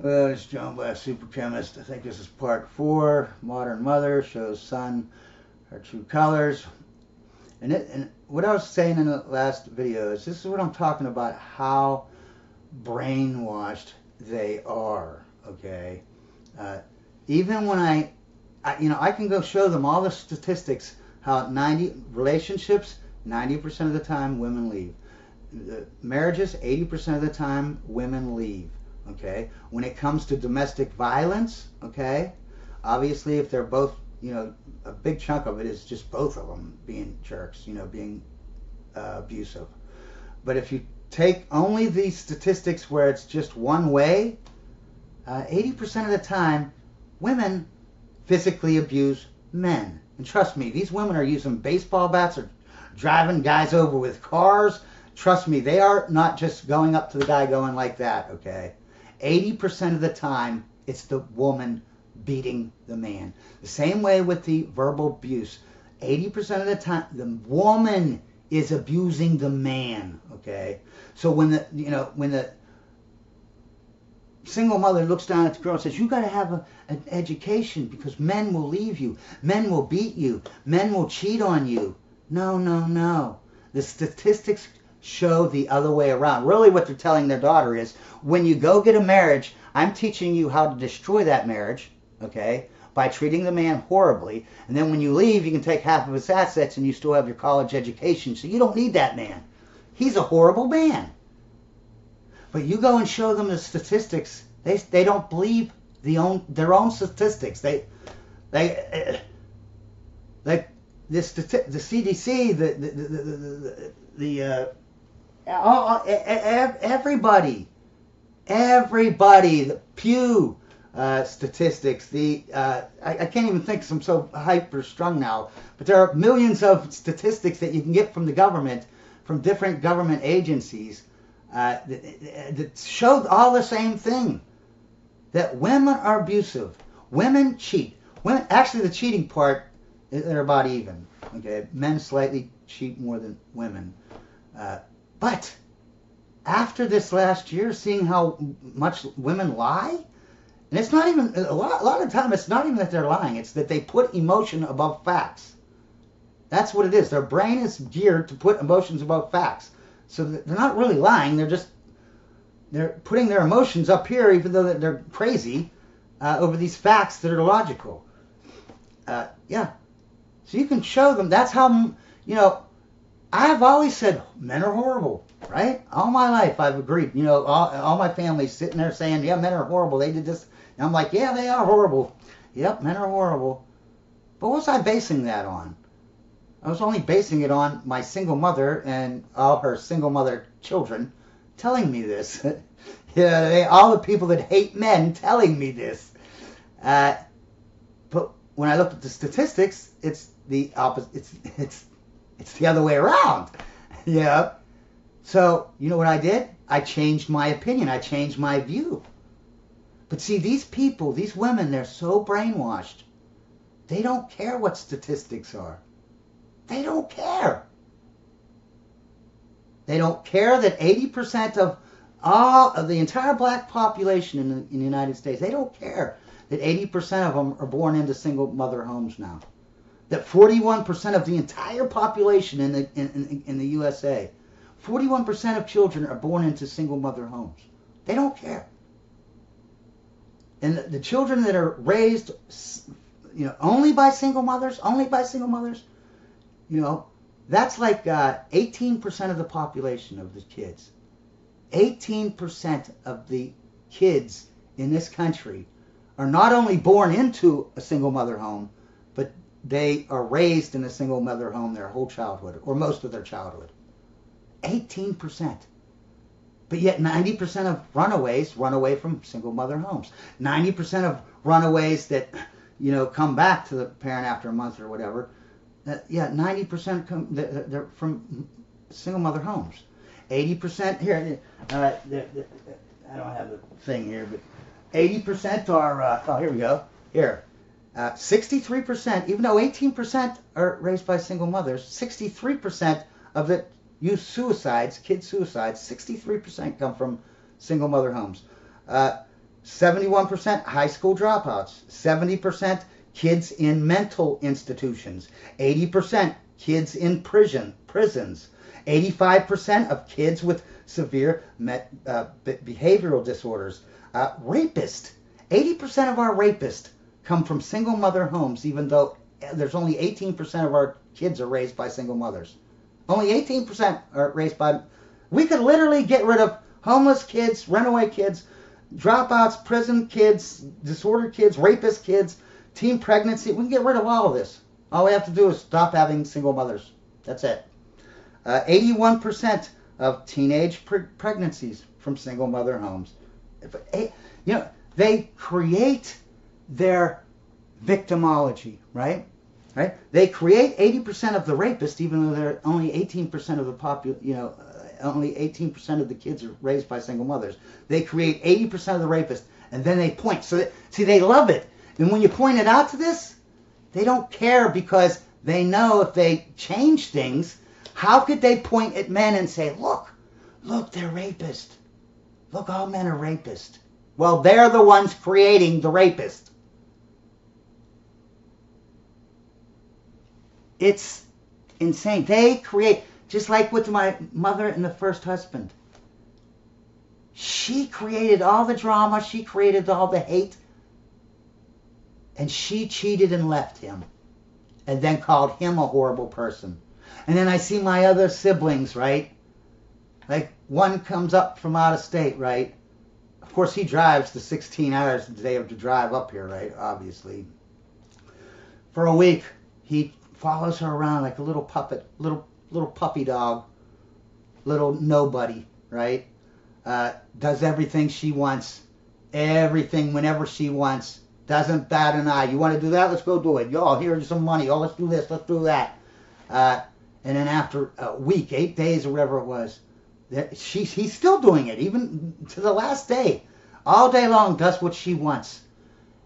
It's John Blast, Super Chemist. I think this is part 4. Modern Mother shows son her true colors. And what I was saying in the last video is this is what I'm talking about, how brainwashed they are, okay? Even when I can go show them all the statistics, how 90 relationships, 90% of the time women leave. Marriages, 80% of the time women leave. Okay, when it comes to domestic violence, okay, obviously if they're both, a big chunk of it is just both of them being jerks, being abusive. But if you take only these statistics where it's just one way, 80% of the time women physically abuse men. And trust me, these women are using baseball bats or driving guys over with cars. Trust me, they are not just going up to the guy going like that, okay? 80% of the time, it's the woman beating the man. The same way with the verbal abuse. 80% of the time, the woman is abusing the man, okay? So when the single mother looks down at the girl and says, you got to have an education because men will leave you. Men will beat you. Men will cheat on you. No, no, no. The statistics show the other way around. Really what they're telling their daughter is, when you go get a marriage, I'm teaching you how to destroy that marriage, okay, by treating the man horribly. And then when you leave, you can take half of his assets and you still have your college education. So you don't need that man. He's a horrible man. But you go and show them the statistics, they don't believe their own statistics. The CDC, everybody, the Pew statistics, I can't even think because I'm so hyper strung now, but there are millions of statistics that you can get from the government, from different government agencies, that show all the same thing, that women are abusive, women cheat. Women, actually the cheating part, they're about even, okay? Men slightly cheat more than women. But after this last year, seeing how much women lie, and it's not even, a lot of the time, it's not even that they're lying, it's that they put emotion above facts. That's what it is. Their brain is geared to put emotions above facts. So they're not really lying, they're putting their emotions up here, even though they're crazy, over these facts that are logical. Yeah. So you can show them, that's how, I've always said men are horrible, right? All my life I've agreed. All my family's sitting there saying, yeah, men are horrible. They did this. And I'm like, yeah, they are horrible. Yep, men are horrible. But what was I basing that on? I was only basing it on my single mother and all her single mother children telling me this. All the people that hate men telling me this. But when I looked at the statistics, it's the opposite. It's the other way around. Yeah. So, you know what I did? I changed my opinion. I changed my view. But see, these people, these women, they're so brainwashed. They don't care what statistics are. They don't care. They don't care that 80% of all of the entire black population in the United States, they don't care that 80% of them are born into single mother homes now. That 41% of the entire population in the USA, 41% of children are born into single mother homes. They don't care. And the children that are raised, only by single mothers, that's like 18% of the population of the kids. 18% of the kids in this country are not only born into a single mother home, but they are raised in a single mother home their whole childhood, or most of their childhood. 18%. But yet 90% of runaways run away from single mother homes. 90% of runaways that, come back to the parent after a month or whatever, 90% they're from single mother homes. 80% here, I don't have the thing here, but 80% are, here we go, here. 63%, even though 18% are raised by single mothers, 63% of the youth suicides, kid suicides, 63% come from single mother homes. 71% high school dropouts, 70% kids in mental institutions, 80% kids in prisons, 85% of kids with severe behavioral disorders, rapists. 80% of our rapists come from single mother homes, even though there's only 18% of our kids are raised by single mothers. Only 18% are raised by. We could literally get rid of homeless kids, runaway kids, dropouts, prison kids, disordered kids, rapist kids, teen pregnancy. We can get rid of all of this. All we have to do is stop having single mothers. That's it. 81% of teenage pregnancies from single mother homes. They create their victimology, right? Right? They create 80% of the rapists, even though they're only 18% of the only 18% of the kids are raised by single mothers. They create 80% of the rapists, and then they point. So they love it. And when you point it out to this, they don't care, because they know if they change things, how could they point at men and say, look, they're rapists. Look, all men are rapists. Well, they're the ones creating the rapist. It's insane. They create, just like with my mother and the first husband. She created all the drama. She created all the hate. And she cheated and left him. And then called him a horrible person. And then I see my other siblings, right? Like, one comes up from out of state, right? Of course, he drives the 16 hours a day to drive up here, right? Obviously. For a week, he follows her around like a little puppet, little puppy dog, little nobody, right? Does everything she wants, everything whenever she wants, doesn't bat an eye. You want to do that? Let's go do it. Yo, here's some money. Oh, let's do this. Let's do that. And then after a week, 8 days or whatever it was, he's still doing it, even to the last day. All day long, does what she wants.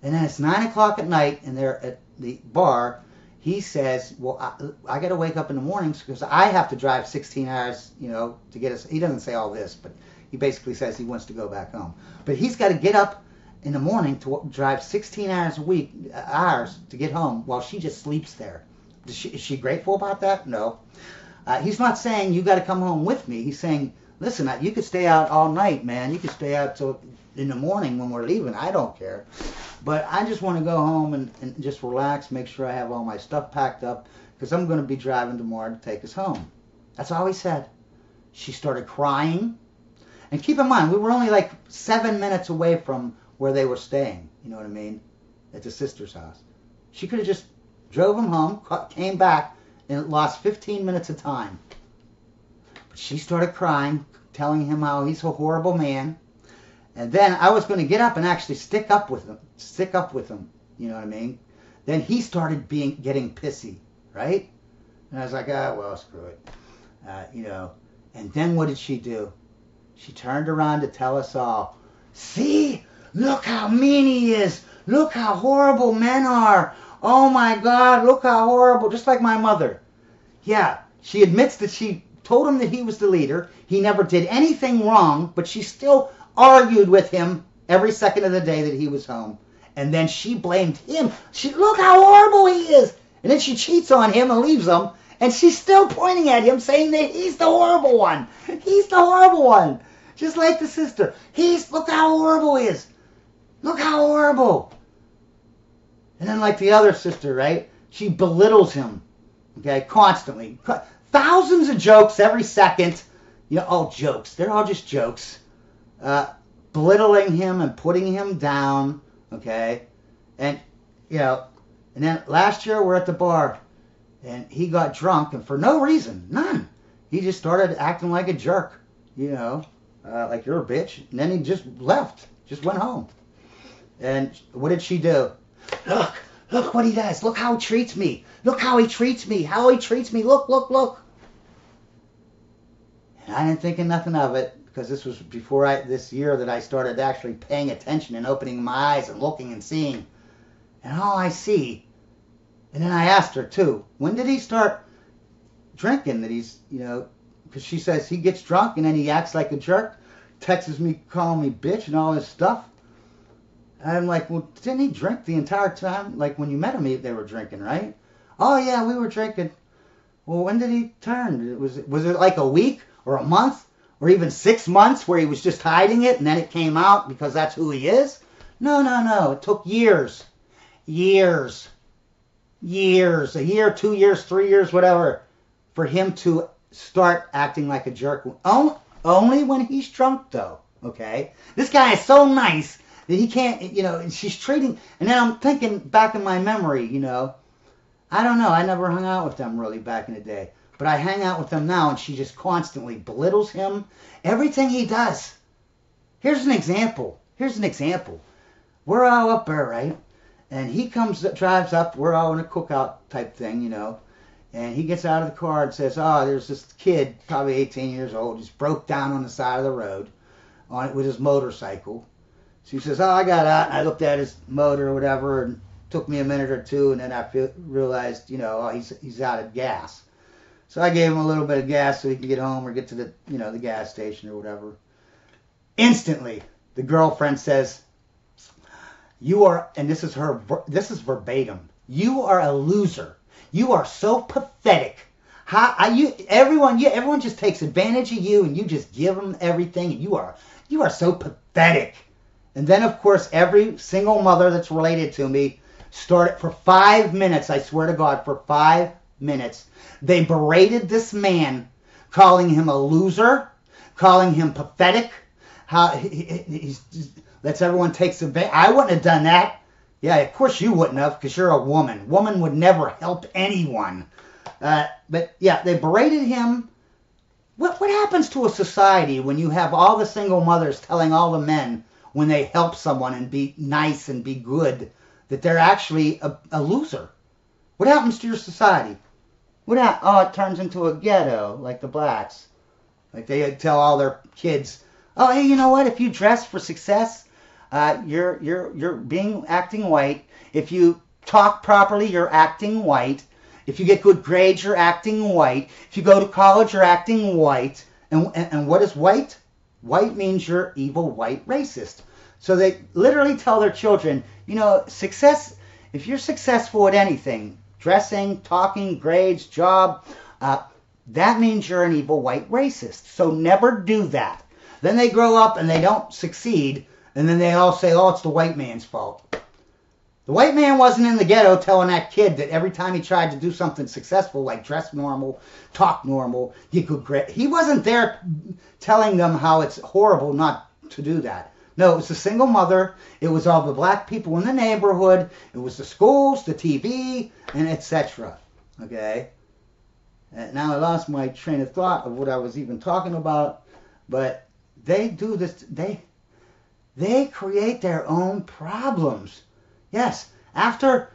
And then it's 9 o'clock at night, and they're at the bar. He says, well, I got to wake up in the mornings because I have to drive 16 hours, to get us. He doesn't say all this, but he basically says he wants to go back home. But he's got to get up in the morning to drive 16 hours to get home while she just sleeps there. Is she grateful about that? No. He's not saying you got to come home with me. He's saying, listen, you could stay out all night, man. You could stay out till in the morning when we're leaving. I don't care. But I just want to go home and just relax, make sure I have all my stuff packed up, because I'm going to be driving tomorrow to take us home. That's all he said. She started crying. And keep in mind, we were only like 7 minutes away from where they were staying. You know what I mean? At the sister's house. She could have just drove him home, came back, and lost 15 minutes of time. But she started crying, telling him how he's a horrible man. And then I was going to get up and actually stick up with him, you know what I mean? Then he started getting pissy, right? And I was like, well, screw it, And then what did she do? She turned around to tell us all, see, look how mean he is. Look how horrible men are. Oh my God, look how horrible. Just like my mother. Yeah, she admits that she told him that he was the leader. He never did anything wrong, but she still argued with him every second of the day that he was home. And then she blamed him. Look how horrible he is. And then she cheats on him and leaves him. And she's still pointing at him, saying that he's the horrible one. He's the horrible one. Just like the sister. Look how horrible he is. Look how horrible. And then like the other sister, right? She belittles him. Okay, constantly. Thousands of jokes every second. Jokes. They're all just jokes. Belittling him and putting him down. Okay? And, and then last year we're at the bar. And he got drunk, and for no reason, none. He just started acting like a jerk, like you're a bitch. And then he just left, just went home. And what did she do? Look what he does. Look how he treats me. Look how he treats me. Look. And I didn't think of nothing of it, because this was before this year that I started actually paying attention and opening my eyes and looking and seeing. And all I see. And then I asked her, too, when did he start drinking? That he's, because she says he gets drunk and then he acts like a jerk, texts me, calling me bitch and all this stuff. I'm like, well, didn't he drink the entire time? Like when you met him, they were drinking, right? Oh yeah, we were drinking. Well, when did he turn? Was it like a week or a month or even 6 months where he was just hiding it and then it came out because that's who he is? No, no, no. It took years, years, years, a year, 2 years, 3 years, whatever, for him to start acting like a jerk. Only when he's drunk, though. Okay, this guy is so nice that he can't. She's treating. And then I'm thinking back in my memory. I don't know. I never hung out with them really back in the day. But I hang out with them now, and she just constantly belittles him. Everything he does. Here's an example. We're all up there, right? And he drives up. We're all in a cookout type thing, And he gets out of the car and says, oh, there's this kid, probably 18 years old, just broke down on the side of the road on it with his motorcycle. So he says, oh, I got out, and I looked at his motor or whatever, and took me a minute or two, and then I realized, oh, he's out of gas. So I gave him a little bit of gas so he could get home or get to the gas station or whatever. Instantly, the girlfriend says, you are, and this is verbatim, you are a loser. You are so pathetic. Everyone just takes advantage of you, and you just give them everything, and you are so pathetic. And then, of course, every single mother that's related to me started for 5 minutes, I swear to God, for 5 minutes. They berated this man, calling him a loser, calling him pathetic. How he lets everyone take advantage. I wouldn't have done that. Yeah, of course you wouldn't have, because you're a woman. Woman would never help anyone. But yeah, they berated him. What happens to a society when you have all the single mothers telling all the men when they help someone and be nice and be good that they're actually a loser? What happens to your society? It turns into a ghetto, like the blacks. Like they tell all their kids, oh, hey, you know what? If you dress for success, you're acting white. If you talk properly, you're acting white. If you get good grades, you're acting white. If you go to college, you're acting white. And what is white? White means you're evil, white, racist. So they literally tell their children, success, if you're successful at anything, dressing, talking, grades, job, that means you're an evil, white, racist. So never do that. Then they grow up and they don't succeed, and then they all say, oh, it's the white man's fault. The white man wasn't in the ghetto telling that kid that every time he tried to do something successful, like dress normal, talk normal, get good grades, he wasn't there telling them how it's horrible not to do that. No, it was the single mother. It was all the black people in the neighborhood. It was the schools, the TV, and etc. Okay? And now I lost my train of thought of what I was even talking about. But they do this. They create their own problems. Yes, after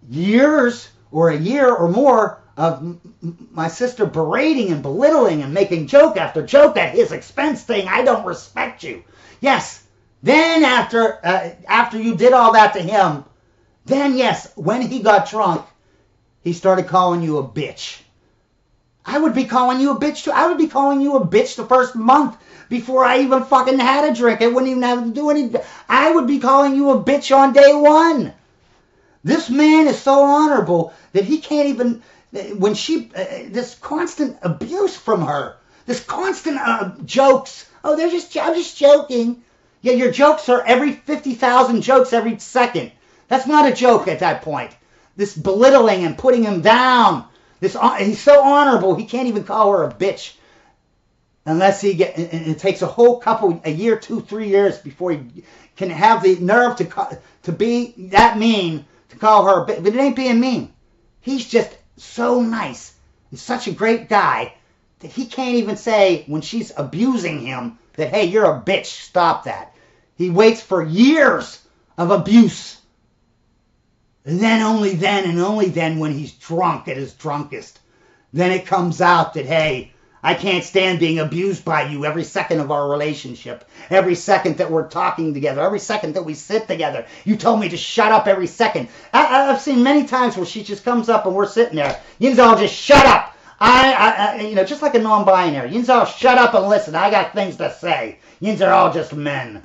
years or a year or more of my sister berating and belittling and making joke after joke at his expense, saying, I don't respect you. Yes, then after you did all that to him, then yes, when he got drunk, he started calling you a bitch. I would be calling you a bitch too. I would be calling you a bitch the first month before I even fucking had a drink. I wouldn't even have to do anything. I would be calling you a bitch on day one. This man is so honorable that he can't even, when this constant abuse from her, this constant jokes. Oh, I'm just joking. Yeah, your jokes are every 50,000 jokes every second. That's not a joke at that point. This belittling and putting him down. He's so honorable, he can't even call her a bitch. Unless it takes a year, 2, 3 years before he can have the nerve to be that mean, to call her a bitch. But it ain't being mean. He's just so nice. He's such a great guy that he can't even say when she's abusing him that, hey, you're a bitch, stop that. He waits for years of abuse. And then only then when he's drunk at his drunkest, then it comes out that, hey, I can't stand being abused by you every second of our relationship. Every second that we're talking together. Every second that we sit together. You told me to shut up every second. I've seen many times where she just comes up and we're sitting there. Yins all just shut up. Just like a non-binary. Yins all shut up and listen. I got things to say. Yins are all just men.